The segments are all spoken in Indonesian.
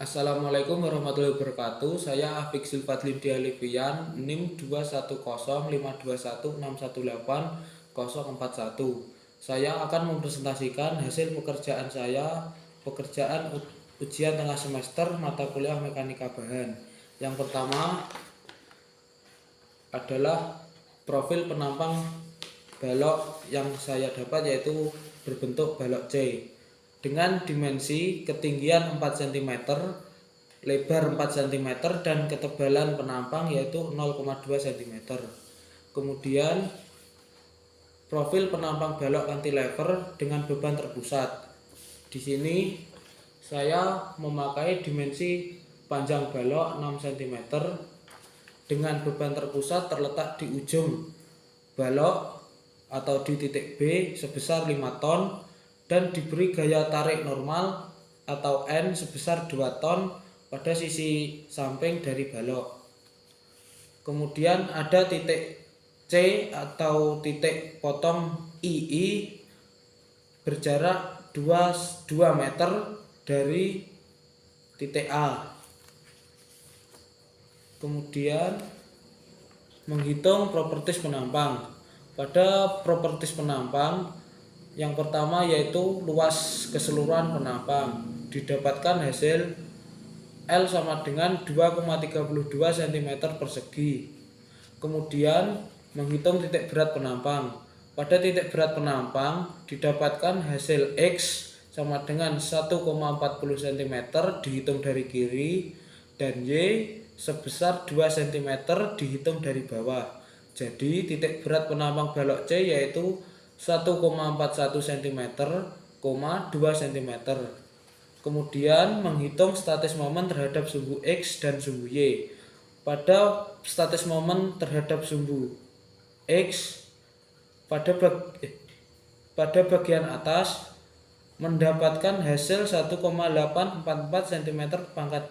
Assalamualaikum warahmatullahi wabarakatuh. Saya Afik Silfadlin Dialivian, NIM 2105216180041. Saya akan mempresentasikan hasil pekerjaan saya, pekerjaan ujian tengah semester mata kuliah mekanika bahan. Yang pertama adalah profil penampang balok yang saya dapat, yaitu berbentuk balok C dengan dimensi ketinggian 4 cm, lebar 4 cm, dan ketebalan penampang yaitu 0,2 cm. Kemudian profil penampang balok cantilever dengan beban terpusat. Di sini saya memakai dimensi panjang balok 6 cm dengan beban terpusat terletak di ujung balok atau di titik B sebesar 5 ton dan diberi gaya tarik normal atau N sebesar 2 ton pada sisi samping dari balok. Kemudian ada titik C atau titik potong II berjarak 2 meter dari titik A. Kemudian menghitung properties penampang. Pada properties penampang, yang pertama yaitu luas keseluruhan penampang. Didapatkan hasil L sama dengan 2,32 cm persegi. Kemudian menghitung titik berat penampang. Pada titik berat penampang didapatkan hasil X sama dengan 1,40 cm dihitung dari kiri, dan Y sebesar 2 cm dihitung dari bawah. Jadi titik berat penampang balok C yaitu 1,41 cm, 2 cm. Kemudian menghitung statis momen terhadap sumbu X dan sumbu Y. Pada statis momen terhadap sumbu X pada bagian atas mendapatkan hasil 1,844 cm pangkat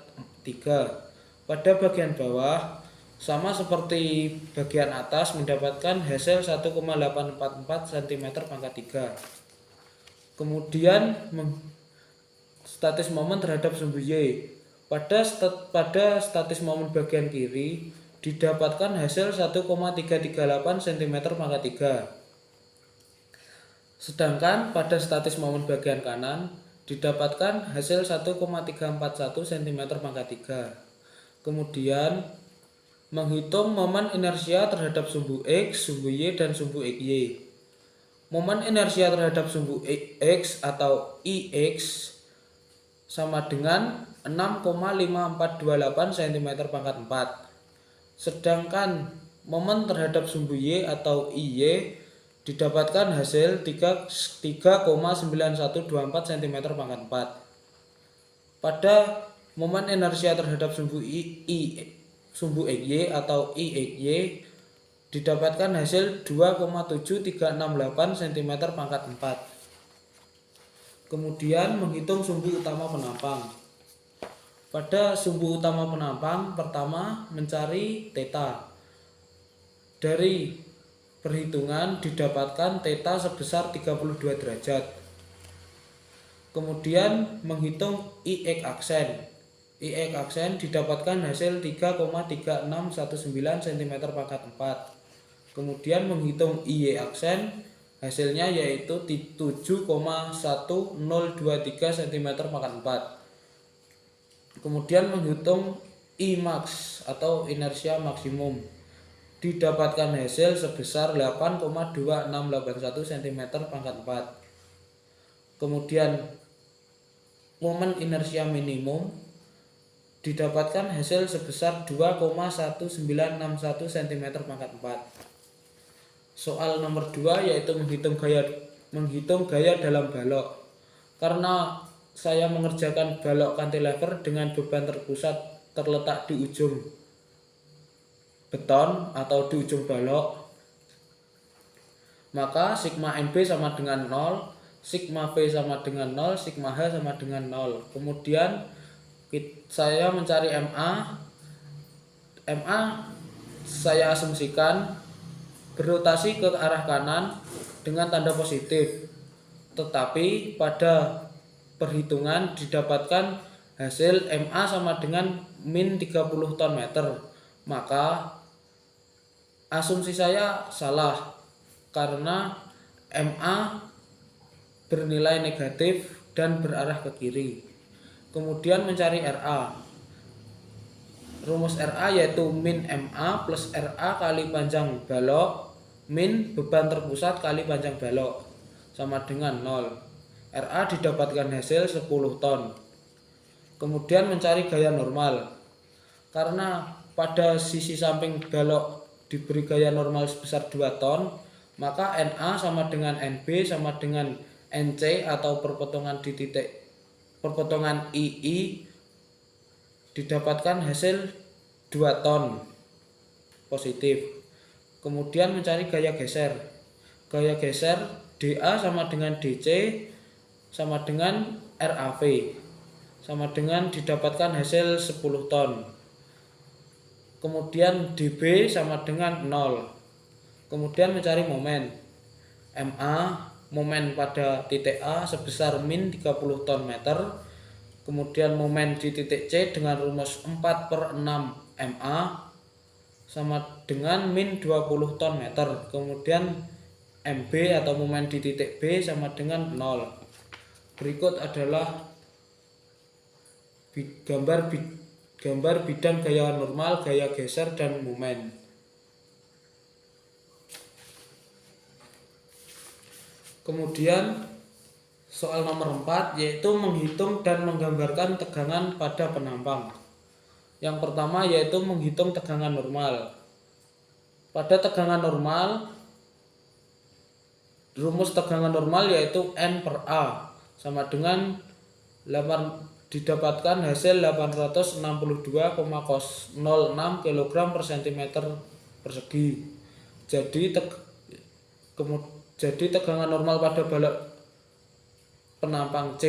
3. Pada bagian bawah sama seperti bagian atas mendapatkan hasil 1,844 cm pangkat 3. Kemudian statis momen terhadap sumbu Y. Pada statis momen bagian kiri didapatkan hasil 1,338 cm pangkat 3. Sedangkan pada statis momen bagian kanan didapatkan hasil 1,341 cm pangkat 3. Kemudian menghitung momen inersia terhadap sumbu X, sumbu Y, dan sumbu XY. Momen inersia terhadap sumbu X atau IX sama dengan 6,5428 cm pangkat 4. Sedangkan momen terhadap sumbu Y atau IY didapatkan hasil 3,9124 cm pangkat 4. Pada momen inersia terhadap sumbu XY atau IXY didapatkan hasil 2,7368 cm pangkat 4. Kemudian menghitung sumbu utama penampang. Pada sumbu utama penampang, pertama mencari theta. Dari perhitungan didapatkan theta sebesar 32 derajat. Kemudian menghitung IX aksen. IX aksen didapatkan hasil 3,3619 cm pangkat 4. Kemudian menghitung IY aksen, hasilnya yaitu 7,1023 cm pangkat 4. Kemudian menghitung Imax atau inersia maksimum. Didapatkan hasil sebesar 8,2681 cm pangkat 4. Kemudian momen inersia minimum didapatkan hasil sebesar 2,1961 cm pangkat 4. Soal nomor 2 yaitu menghitung gaya dalam balok. Karena saya mengerjakan balok cantilever dengan beban terpusat terletak di ujung beton atau di ujung balok, maka sigma NB sama dengan 0, sigma V sama dengan 0, sigma H sama dengan 0. Kemudian saya mencari MA. MA saya asumsikan berotasi ke arah kanan dengan tanda positif. Tetapi pada perhitungan didapatkan hasil MA sama dengan min 30 ton meter, maka asumsi saya salah karena MA bernilai negatif dan berarah ke kiri. Kemudian mencari RA. Rumus RA yaitu min MA plus RA kali panjang balok min beban terpusat kali panjang balok sama dengan 0. RA didapatkan hasil 10 ton. Kemudian mencari gaya normal. Karena pada sisi samping balok diberi gaya normal sebesar 2 ton, maka NA sama dengan NB sama dengan NC atau perpotongan di titik perpotongan II didapatkan hasil 2 ton positif. Kemudian mencari gaya geser. Gaya geser DA sama dengan DC sama dengan RAV sama dengan didapatkan hasil 10 ton. Kemudian DB sama dengan 0. Kemudian mencari momen. MA momen pada titik A sebesar min 30 ton meter. Kemudian momen di titik C dengan rumus 4/6 MA sama dengan min 20 ton meter. Kemudian MB atau momen di titik B sama dengan 0. Berikut adalah gambar bidang gaya normal, gaya geser, dan momen. Kemudian soal nomor 4 yaitu menghitung dan menggambarkan tegangan pada penampang. Yang pertama yaitu menghitung tegangan normal. Pada tegangan normal, rumus tegangan normal yaitu N/A sama dengan didapatkan hasil 862,06 kg per cm persegi. Jadi tegangan normal pada balok penampang C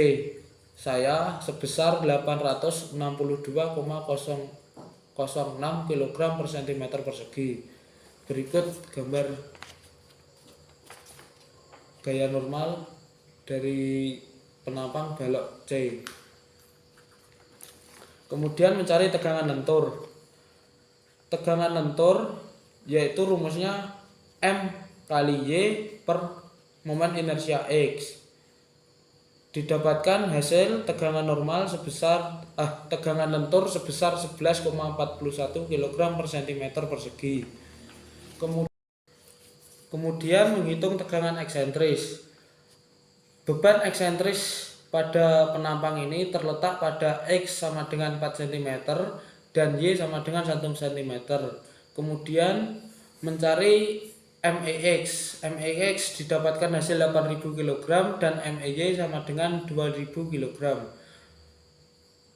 saya sebesar 862,006 kg per cm persegi. Berikut gambar gaya normal dari penampang balok C. Kemudian mencari tegangan lentur. Tegangan lentur yaitu rumusnya M kali Y per momen inersia X. Didapatkan hasil tegangan normal tegangan lentur sebesar 11,41 kg per cm persegi. Kemudian menghitung tegangan eksentris. Beban eksentris pada penampang ini terletak pada X sama dengan 4 cm dan Y sama dengan 1 cm. Kemudian mencari MEX. MEX didapatkan hasil 8000 kg dan MEY sama dengan 2000 kg.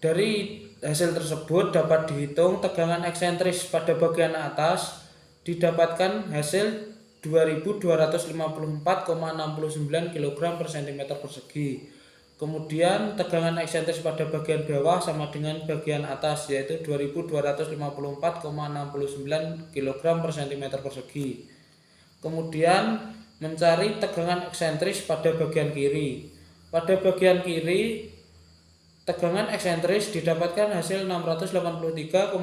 Dari hasil tersebut dapat dihitung tegangan eksentris pada bagian atas didapatkan hasil 2254,69 kg per cm persegi. Kemudian tegangan eksentris pada bagian bawah sama dengan bagian atas yaitu 2254,69 kg per cm persegi. Kemudian mencari tegangan eksentris pada bagian kiri. Pada bagian kiri tegangan eksentris didapatkan hasil 683,97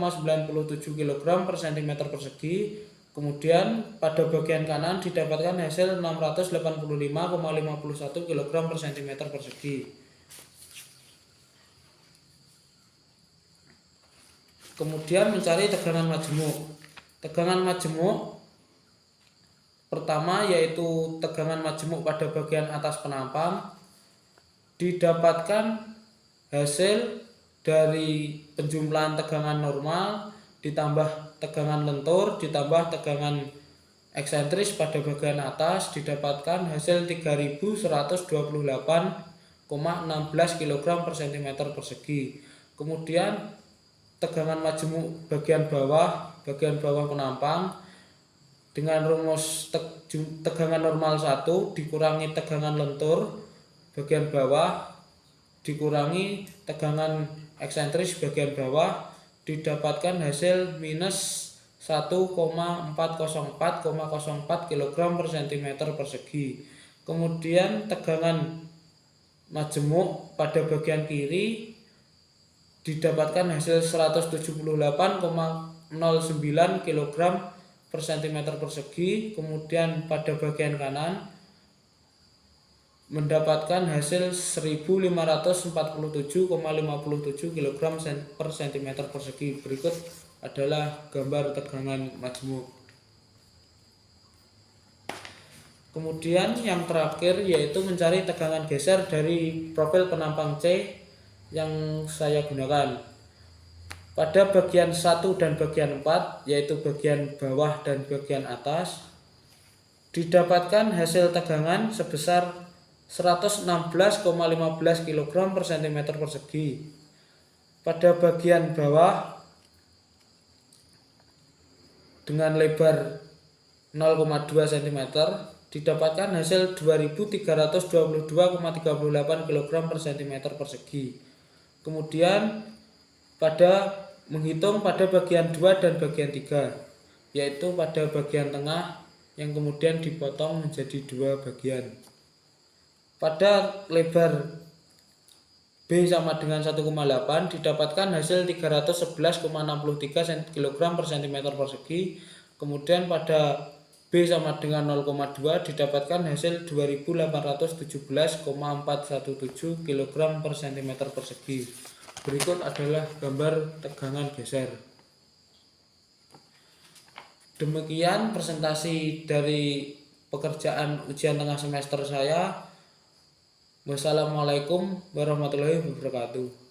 kg per cm persegi. Kemudian pada bagian kanan didapatkan hasil 685,51 kg per cm persegi. Kemudian mencari tegangan majemuk. Tegangan majemuk pertama yaitu tegangan majemuk pada bagian atas penampang didapatkan hasil dari penjumlahan tegangan normal ditambah tegangan lentur ditambah tegangan eksentris pada bagian atas didapatkan hasil 3128,16 kg per cm persegi. Kemudian tegangan majemuk bagian bawah penampang dengan rumus tegangan normal 1 dikurangi tegangan lentur bagian bawah dikurangi tegangan eksentris bagian bawah didapatkan hasil minus 1,404,04 kg per cm persegi. Kemudian tegangan majemuk pada bagian kiri didapatkan hasil 178,09 kg per cm persegi. Kemudian pada bagian kanan mendapatkan hasil 1547,57 kg per cm persegi. Berikut adalah gambar tegangan majemuk. Kemudian yang terakhir yaitu mencari tegangan geser dari profil penampang C yang saya gunakan. Pada bagian 1 dan bagian 4 yaitu bagian bawah dan bagian atas didapatkan hasil tegangan sebesar 116,15 kg per cm persegi. Pada bagian bawah dengan lebar 0,2 cm didapatkan hasil 2322,38 kg per cm persegi. Kemudian menghitung pada bagian 2 dan bagian 3, yaitu pada bagian tengah yang kemudian dipotong menjadi dua bagian. Pada lebar B sama dengan 1,8 didapatkan hasil 311,63 kg per cm persegi. Kemudian pada B sama dengan 0,2 didapatkan hasil 2817,417 kg per cm persegi. Berikut adalah gambar tegangan geser. Demikian presentasi dari pekerjaan ujian tengah semester saya. Wassalamualaikum warahmatullahi wabarakatuh.